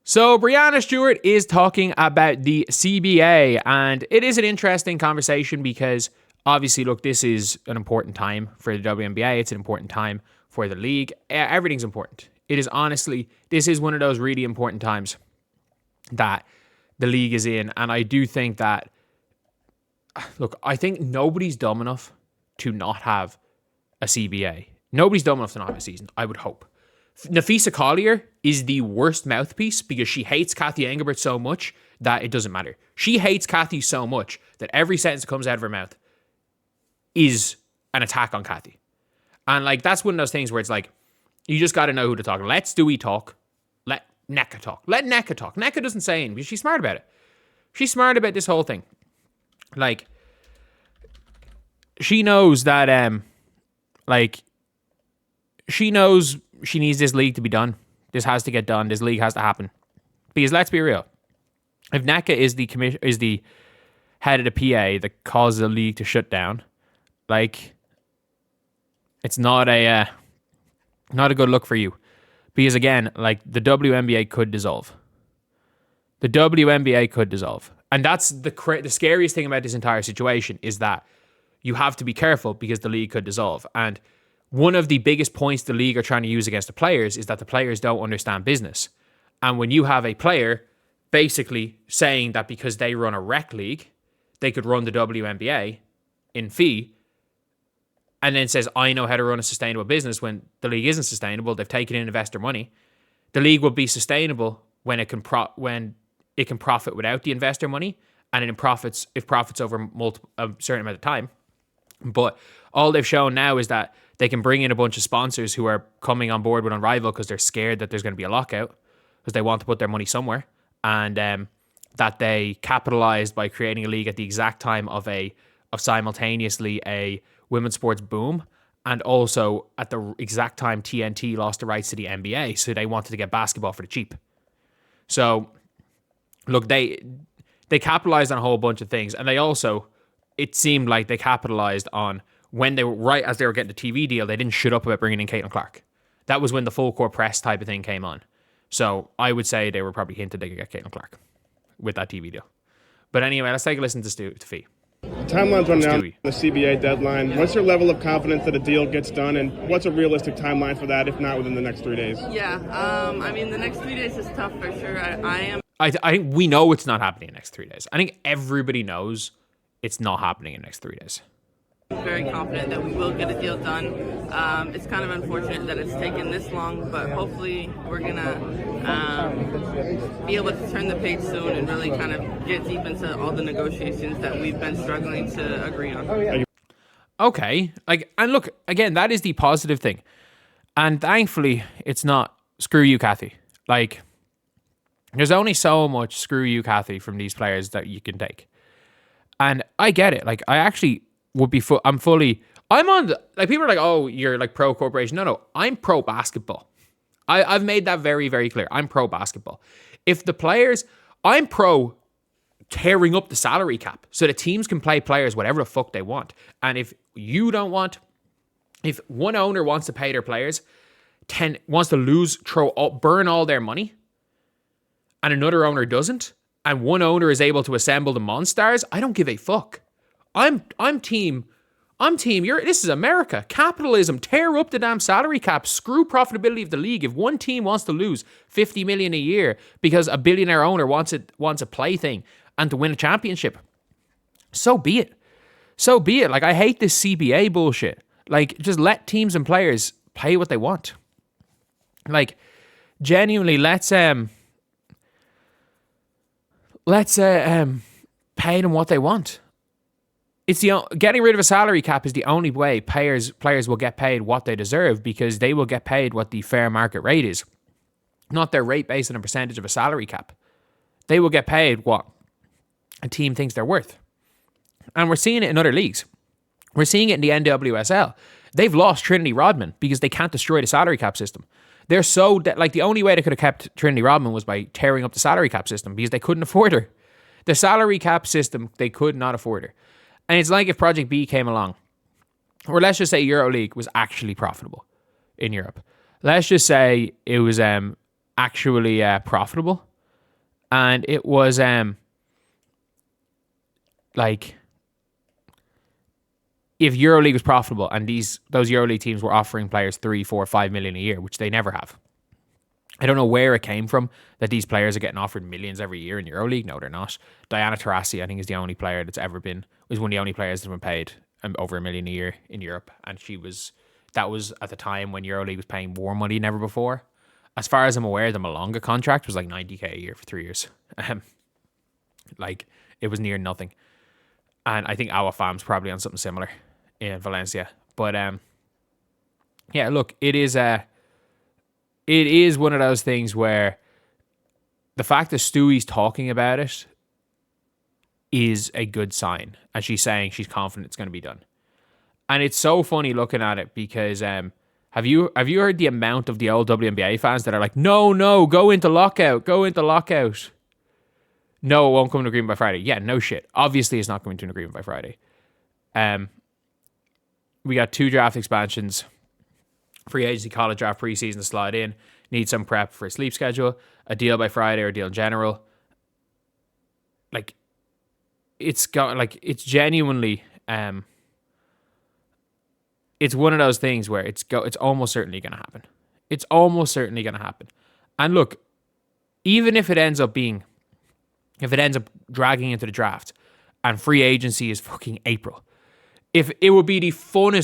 So Breanna Stewart is talking about the CBA, and it is an interesting conversation because obviously, look, this is an important time for the WNBA. It's an important time for the league. Everything's important. It is honestly, this is one of those really important times that the league is in. And I do think that, look, I think nobody's dumb enough to not have a CBA. Nobody's dumb enough to not have a season, I would hope. Nafisa Collier is the worst mouthpiece because she hates Kathy Engelbert so much that it doesn't matter. She hates Kathy so much that every sentence that comes out of her mouth is an attack on Kathy. And like, that's one of those things where it's like, you just got to know who to talk. Let Stewie talk. Let Nneka talk. Let Nneka talk. Nneka doesn't say anything because she's smart about it. She's smart about this whole thing. Like, she knows that, she knows she needs this league to be done. This has to get done. This league has to happen. Because let's be real. If Nneka is the head of the PA that causes the league to shut down, like, it's not a good look for you. Because again, like, the WNBA could dissolve. The WNBA could dissolve. And that's the scariest thing about this entire situation is that you have to be careful because the league could dissolve. And one of the biggest points the league are trying to use against the players is that the players don't understand business. And when you have a player basically saying that because they run a rec league, they could run the WNBA in fee, and then says, I know how to run a sustainable business when the league isn't sustainable, they've taken in investor money. The league will be sustainable when it can profit without the investor money, and it profits over a certain amount of time. But all they've shown now is that they can bring in a bunch of sponsors who are coming on board with Unrivaled because they're scared that there's going to be a lockout because they want to put their money somewhere, and that they capitalized by creating a league at the exact time of simultaneously a women's sports boom, and also at the exact time TNT lost the rights to the NBA, so they wanted to get basketball for the cheap. So, look, they capitalized on a whole bunch of things, and they also, it seemed like they capitalized on when they were, right as they were getting the TV deal, they didn't shut up about bringing in Caitlin Clark. That was when the full court press type of thing came on. So I would say they were probably hinted they could get Caitlin Clark with that TV deal. But anyway, let's take a listen to Fee. Timeline's running out on the CBA deadline. What's your level of confidence that a deal gets done, and what's a realistic timeline for that, if not within the next 3 days? Yeah, I mean, the next 3 days is tough for sure. I think we know it's not happening in the next 3 days. I think everybody knows it's not happening in the next 3 days. I'm very confident that we will get a deal done. It's kind of unfortunate that it's taken this long, but hopefully we're going to be able to turn the page soon and really kind of get deep into all the negotiations that we've been struggling to agree on. Okay. And look, again, that is the positive thing. And thankfully, it's not screw you, Kathy. Like, there's only so much screw you, Kathy from these players that you can take. And I get it. Like, I actually would be I'm on the, like, people are like, oh, you're like pro corporation. No, I'm pro basketball. I've made that very, very clear. I'm pro basketball. If the players, I'm pro tearing up the salary cap so that teams can play players whatever the fuck they want. And if one owner wants to pay their players, wants to burn all their money, and another owner doesn't, and one owner is able to assemble the monsters, I don't give a fuck. I'm team. This is America. Capitalism. Tear up the damn salary cap. Screw profitability of the league. If one team wants to lose $50 million a year because a billionaire owner wants a plaything and to win a championship, so be it. So be it. Like, I hate this CBA bullshit. Like, just let teams and players play what they want. Like, genuinely, let's pay them what they want. It's getting rid of a salary cap is the only way players will get paid what they deserve, because they will get paid what the fair market rate is, not their rate based on a percentage of a salary cap. They will get paid what a team thinks they're worth. And we're seeing it in other leagues. We're seeing it in the NWSL. They've lost Trinity Rodman because they can't destroy the salary cap system. They're so like, the only way they could have kept Trinity Rodman was by tearing up the salary cap system, because they couldn't afford her. The salary cap system, they could not afford her. And it's like if Project B came along, or let's just say EuroLeague was actually profitable in Europe. Let's just say it was actually profitable. And it was like, if EuroLeague was profitable and those EuroLeague teams were offering players 3, 4, 5 million a year, which they never have. I don't know where it came from that these players are getting offered millions every year in EuroLeague. No, they're not. Diana Taurasi, I think, is the only player that's ever been, was one of the only players that have been paid over $1 million a year in Europe. And that was at the time when EuroLeague was paying more money than ever before. As far as I'm aware, the Malonga contract was like 90k a year for 3 years. Like, it was near nothing. And I think Awa Fam's probably on something similar in Valencia. But yeah, look, it is one of those things where the fact that Stewie's talking about it is a good sign. And she's saying she's confident it's going to be done. And it's so funny looking at it because have you heard the amount of the old WNBA fans that are like, no, go into lockout. No, it won't come to an agreement by Friday. Yeah, no shit. Obviously, it's not coming to an agreement by Friday. We got 2 draft expansions. Free agency, college draft, preseason to slide in. Need some prep for a sleep schedule. A deal by Friday or a deal in general. Like, it's genuinely it's one of those things where it's almost certainly going to happen. It's almost certainly going to happen. And look, even if it ends up dragging into the draft and free agency is fucking April, if it would be the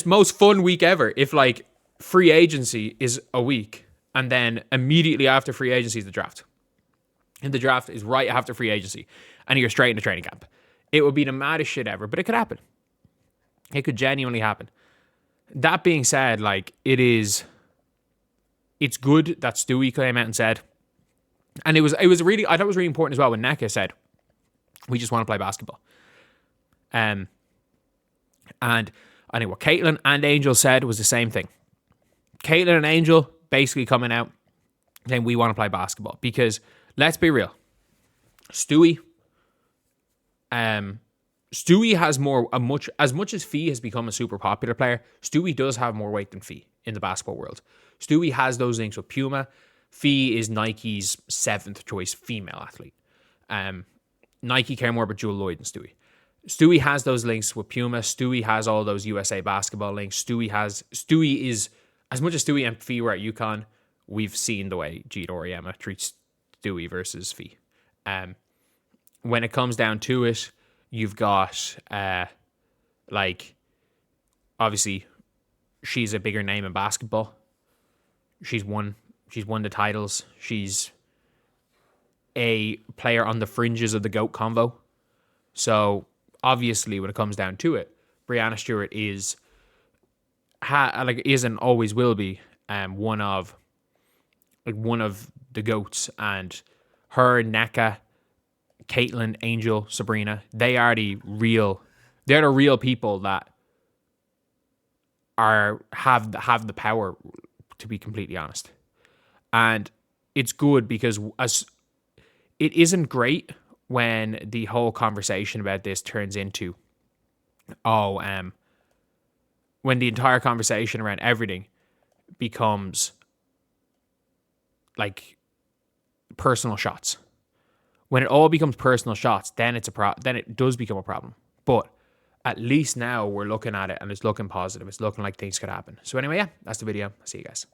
most fun week ever if like free agency is a week and then immediately after free agency is the draft. And the draft is right after free agency and you're straight into training camp. It would be the maddest shit ever, but it could happen. It could genuinely happen. That being said, like, it's good that Stewie came out and said, and I thought it was really important as well when Neka said, we just want to play basketball. And I think what Caitlin and Angel said was the same thing. Caitlin and Angel basically coming out saying we want to play basketball because let's be real, Stewie has as much as Fee has become a super popular player, Stewie does have more weight than Fee in the basketball world. Stewie has those links with Puma. Fee is Nike's 7th choice female athlete. Nike care more about Jewel Lloyd than Stewie. Stewie has those links with Puma. Stewie has all those USA basketball links. Stewie is, as much as Stewie and Fee were at UConn, we've seen the way Jeet Oriema treats Stewie versus Fee. When it comes down to it, you've got, obviously, she's a bigger name in basketball. She's won the titles. She's a player on the fringes of the GOAT convo. So, obviously, when it comes down to it, Breanna Stewart is and always will be one of the GOATs. And her, Neka, Caitlin, Angel, Sabrina, they're the real people that have the power, to be completely honest. And it's good because it isn't great when the whole conversation about this turns into when the entire conversation around everything becomes like personal shots. When it all becomes personal shots, then then it does become a problem. But at least now we're looking at it and it's looking positive. It's looking like things could happen. So anyway, yeah, that's the video. I'll see you guys.